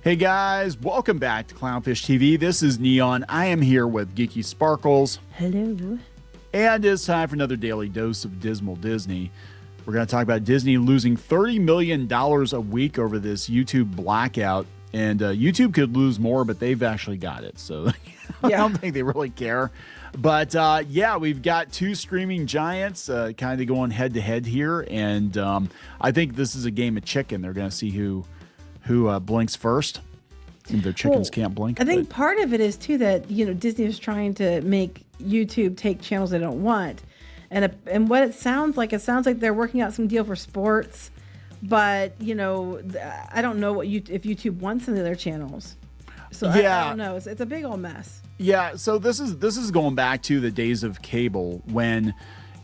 Hey guys, welcome back to Clownfish TV. This is Kneon. I am here with Geeky Sparkles. Hello. And it's time for another daily dose of Dismal Disney. We're going to talk about Disney losing $30 million a week over this YouTube blackout. And YouTube could lose more, but they've actually got it. So I don't think they really care. But yeah, we've got two streaming giants kind of going head to head here. And I think this is a game of chicken. They're going to see who blinks first. Their chickens can't blink. I think part of it is too that Disney is trying to make YouTube take channels they don't want, and what it sounds like they're working out some deal for sports, but I don't know if YouTube wants some of their channels. So I don't know. It's a big old mess. Yeah. So this is going back to the days of cable when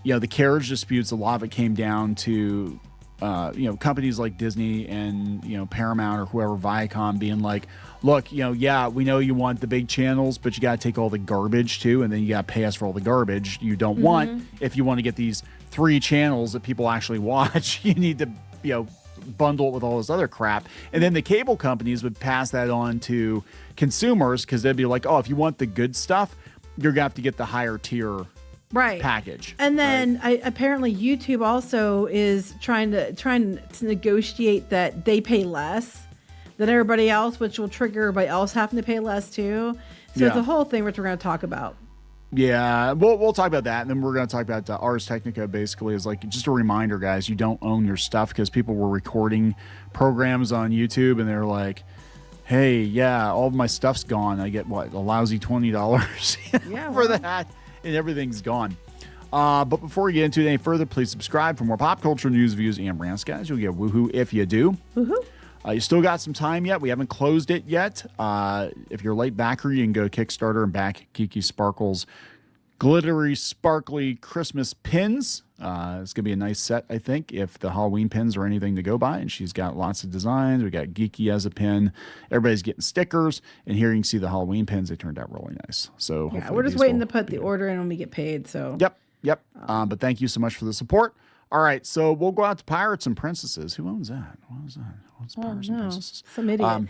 the carriage disputes. A lot of it came down to companies like Disney and, Paramount or whoever, Viacom, being like, look, we know you want the big channels, but you got to take all the garbage too. And then you got to pay us for all the garbage you don't want. If you want to get these 3 channels that people actually watch, you need to, bundle it with all this other crap. And then the cable companies would pass that on to consumers because they'd be like, oh, if you want the good stuff, you're going to have to get the higher tier package. And then apparently YouTube also is trying to negotiate that they pay less than everybody else, which will trigger everybody else having to pay less too. So it's a whole thing which we're going to talk about. Yeah, we'll talk about that, and then we're going to talk about Ars Technica. Basically, is like just a reminder, guys, you don't own your stuff, because people were recording programs on YouTube and they're like, hey, yeah, all of my stuff's gone. I get a lousy $20 for that. And everything's gone. But before we get into it any further, please subscribe for more pop culture news, views, and rants, guys. You'll get woohoo if you do. Woohoo. You still got some time yet. We haven't closed it yet. If you're a late backer, you can go to Kickstarter and back Geeky Sparkles glittery, sparkly Christmas pins. It's going to be a nice set, I think, if the Halloween pins are anything to go by. And she's got lots of designs. We got Geeky as a pin. Everybody's getting stickers. And here you can see the Halloween pins. They turned out really nice. So yeah, we're just waiting to put the order in when we get paid. So Yep. But thank you so much for the support. All right, so we'll go out to Pirates and Princesses. Who owns that? What is that? What's Pirates and Princesses? Some idiot.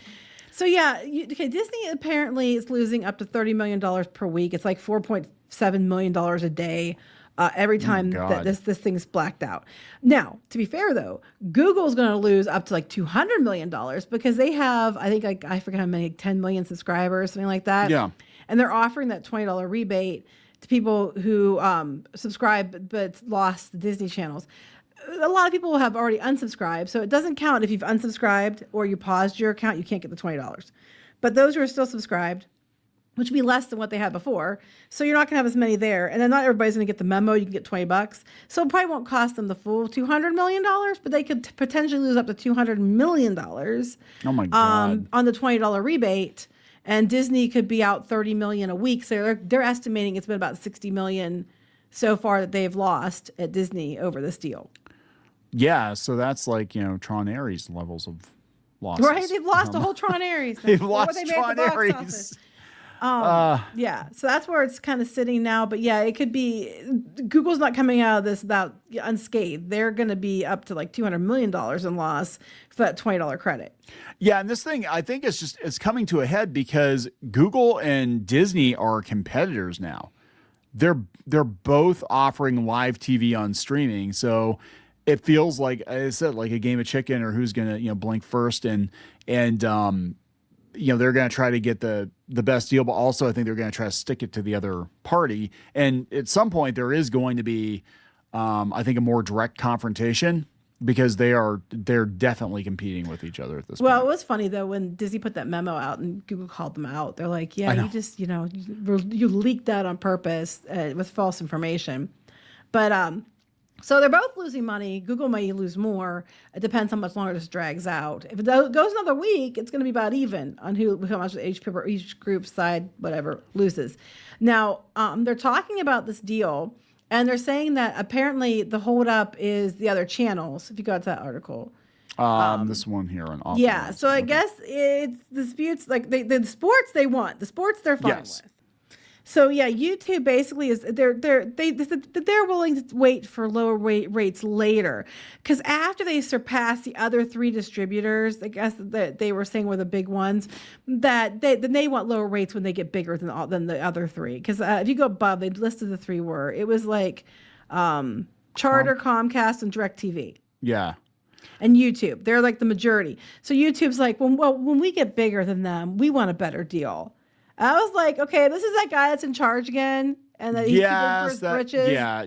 So yeah, Disney apparently is losing up to $30 million per week. It's like $4.7 million a day every time that this thing's blacked out. Now, to be fair though, Google's going to lose up to like $200 million because they have, I think, I forget how many, 10 million subscribers, something like that. Yeah. And they're offering that $20 rebate to people who subscribe but lost the Disney channels. A lot of people have already unsubscribed, so it doesn't count if you've unsubscribed or you paused your account. You can't get the $20. But those who are still subscribed, which would be less than what they had before, so you're not going to have as many there. And then not everybody's going to get the memo. You can get $20. So it probably won't cost them the full $200 million, but they could potentially lose up to $200 million Oh my God. On the $20 rebate. And Disney could be out $30 million a week. So they're estimating it's been about $60 million so far that they've lost at Disney over this deal. Yeah, so that's like, Tron Ares levels of losses. Right, they've lost a whole Tron Ares. They've lost Tron Ares. Yeah, so that's where it's kind of sitting now. But yeah, it could be, Google's not coming out of this without unscathed. They're going to be up to like $200 million in loss for that $20 credit. Yeah, and this thing, I think it's coming to a head because Google and Disney are competitors now. They're both offering live TV on streaming, so it feels like, I said, like a game of chicken, or who's gonna blink first, and they're gonna try to get the best deal, but also I think they're gonna try to stick it to the other party. And at some point there is going to be, I think, a more direct confrontation, because they're definitely competing with each other at this point. Well, it was funny though when Disney put that memo out and Google called them out. They're like, yeah, you just you leaked that on purpose with false information. But so they're both losing money. Google may lose more. It depends how much longer this drags out. If it goes another week, it's going to be about even on how much each group side, whatever, loses. Now, they're talking about this deal, and they're saying that apparently the holdup is the other channels. If you got to that article. This one here on off. Yeah, so I guess it's disputes, like the sports they want. The sports they're fine with. So yeah, YouTube basically is they're willing to wait for lower rates later, because after they surpass the other three distributors, I guess that they were saying were the big ones, that they want lower rates when they get bigger than the other three. Because if you go above, they listed the three were, it was like Charter, Comcast, and DirecTV. Yeah. And YouTube, they're like the majority. So YouTube's like, when we get bigger than them, we want a better deal. I was like, okay, this is that guy that's in charge again, and that he's keeping for his britches. Yeah.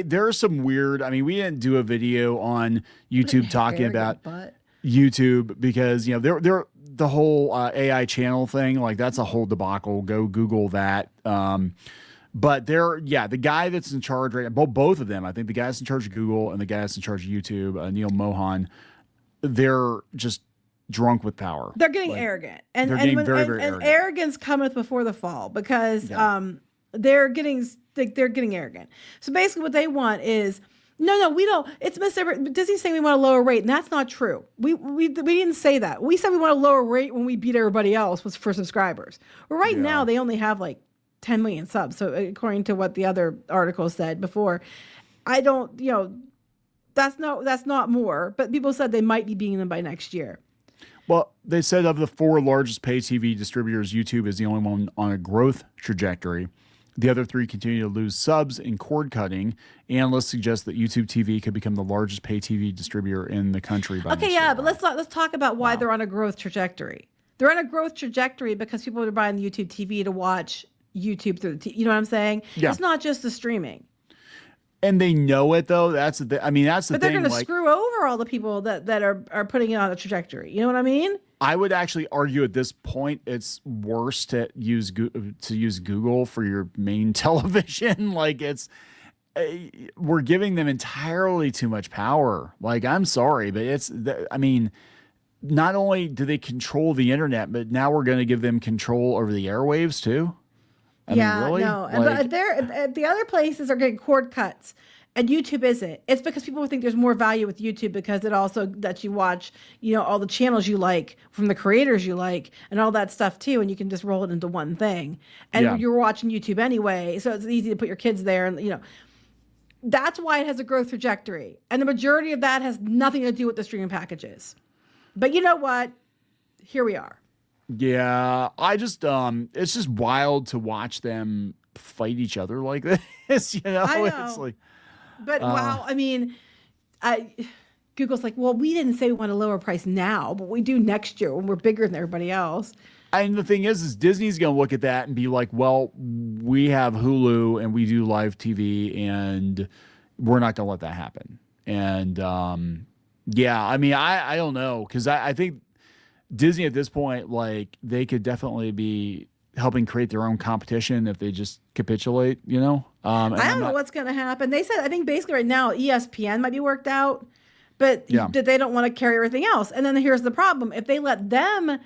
There's some weird. I mean, we didn't do a video on YouTube talking about YouTube because they're the whole AI channel thing. Like that's a whole debacle. Go Google that. But the guy that's in charge right now, both of them, I think the guy that's in charge of Google and the guy that's in charge of YouTube, Neil Mohan, they're just drunk with power. They're getting arrogant, and very arrogant. And arrogance cometh before the fall, because they're getting arrogant. So basically, what they want is no, we don't. It's Disney's saying we want a lower rate, and that's not true. We didn't say that. We said we want a lower rate when we beat everybody else was for subscribers. Well, right now they only have like 10 million subs. So according to what the other article said before, I don't. That's not more. But people said they might be beating them by next year. Well, they said of the four largest pay TV distributors, YouTube is the only one on a growth trajectory. The other three continue to lose subs and cord cutting. Analysts suggest that YouTube TV could become the largest pay TV distributor in the country by next year. But let's talk about why they're on a growth trajectory. They're on a growth trajectory because people are buying the YouTube TV to watch YouTube through the you know what I'm saying? Yeah. It's not just the streaming. And they know it though. That's the thing. But they're going to screw over all the people that are putting it on a trajectory. You know what I mean? I would actually argue at this point it's worse to use Google for your main television. Like we're giving them entirely too much power. Like I'm sorry, but not only do they control the internet, but now we're going to give them control over the airwaves too. I mean, really? No. And the other places are getting cord cuts, and YouTube isn't. It's because people think there's more value with YouTube because it also lets you watch, all the channels you like from the creators you like and all that stuff too, and you can just roll it into one thing. And you're watching YouTube anyway, so it's easy to put your kids there, and that's why it has a growth trajectory. And the majority of that has nothing to do with the streaming packages. But you know what? Here we are. Yeah, I just it's just wild to watch them fight each other like this. I know. It's like, but wow, I mean, Google's like, well, we didn't say we want a lower price now, but we do next year when we're bigger than everybody else. And the thing is Disney's going to look at that and be like, well, we have Hulu and we do live TV, and we're not going to let that happen. And I don't know, because I think Disney at this point, like they could definitely be helping create their own competition if they just capitulate, I don't know what's going to happen. They said, I think basically right now ESPN might be worked out, but they don't want to carry everything else. And then here's the problem. If they let them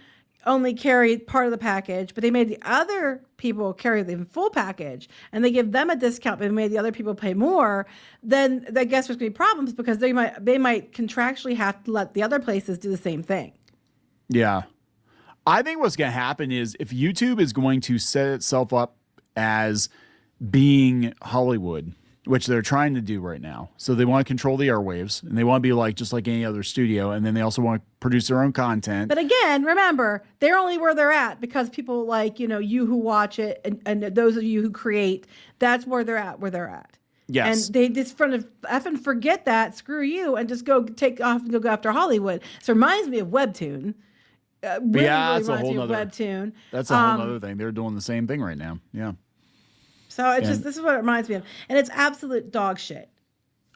only carry part of the package, but they made the other people carry the full package, and they give them a discount, but made the other people pay more, then I guess there's going to be problems because they might contractually have to let the other places do the same thing. Yeah. I think what's going to happen is if YouTube is going to set itself up as being Hollywood, which they're trying to do right now. So they want to control the airwaves, and they want to be just like any other studio. And then they also want to produce their own content. But again, remember, they're only where they're at because people like, you who watch it and those of you who create, that's where they're at. Yes. And they just effing forget that, screw you, and just go take off and go after Hollywood. So it reminds me of Webtoon. That's a whole other Webtoon. That's a whole other thing. They're doing the same thing right now. Yeah. So this is what it reminds me of, and it's absolute dog shit.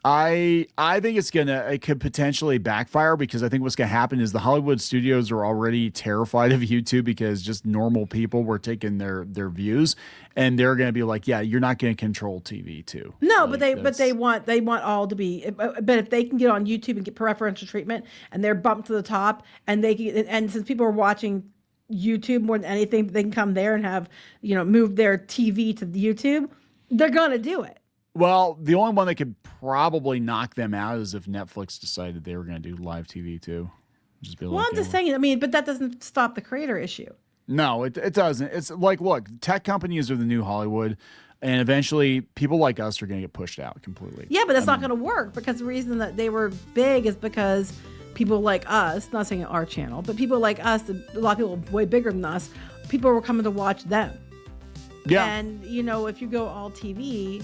I think it could potentially backfire, because I think what's going to happen is the Hollywood studios are already terrified of YouTube because just normal people were taking their views, and they're going to be like, yeah, you're not going to control TV too. No, but they want all to be. But if they can get on YouTube and get preferential treatment, and they're bumped to the top, and since people are watching YouTube more than anything, they can come there and have move their TV to the YouTube. They're going to do it. Well, the only one that could probably knock them out is if Netflix decided they were going to do live TV too. I'm just saying. I mean, but that doesn't stop the creator issue. No, it doesn't. It's like, look, tech companies are the new Hollywood, and eventually people like us are going to get pushed out completely. Yeah, but that's not going to work because the reason that they were big is because people like us, not saying our channel, but people like us, a lot of people way bigger than us, people were coming to watch them. Yeah. And, you know, if you go all TV,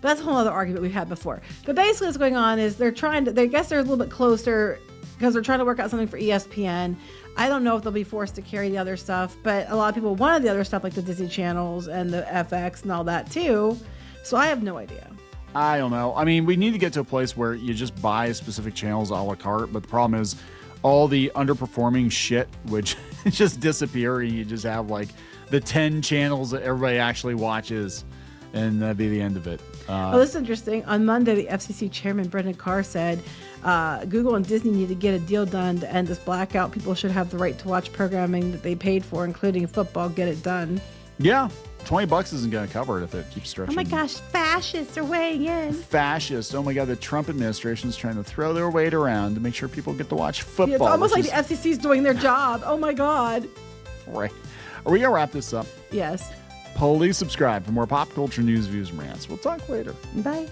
but that's a whole other argument we've had before. But basically what's going on is they're trying to, I guess they're a little bit closer because they're trying to work out something for ESPN. I don't know if they'll be forced to carry the other stuff, but a lot of people wanted the other stuff like the Disney channels and the FX and all that too. So I have no idea. I don't know. I mean, we need to get to a place where you just buy specific channels a la carte, but the problem is all the underperforming shit would just disappear, and you just have like the 10 channels that everybody actually watches, and that'd be the end of it. Oh, this is interesting. On Monday, the FCC chairman, Brendan Carr, said Google and Disney need to get a deal done to end this blackout. People should have the right to watch programming that they paid for, including football. Get it done. Yeah. $20 isn't going to cover it if it keeps stretching. Oh my gosh, fascists are weighing in. Fascists. Oh my God, the Trump administration is trying to throw their weight around to make sure people get to watch football. Yeah, it's almost like the FCC is doing their job. Oh my God. Right. Are we going to wrap this up? Yes. Please subscribe for more pop culture news, views, and rants. We'll talk later. Bye.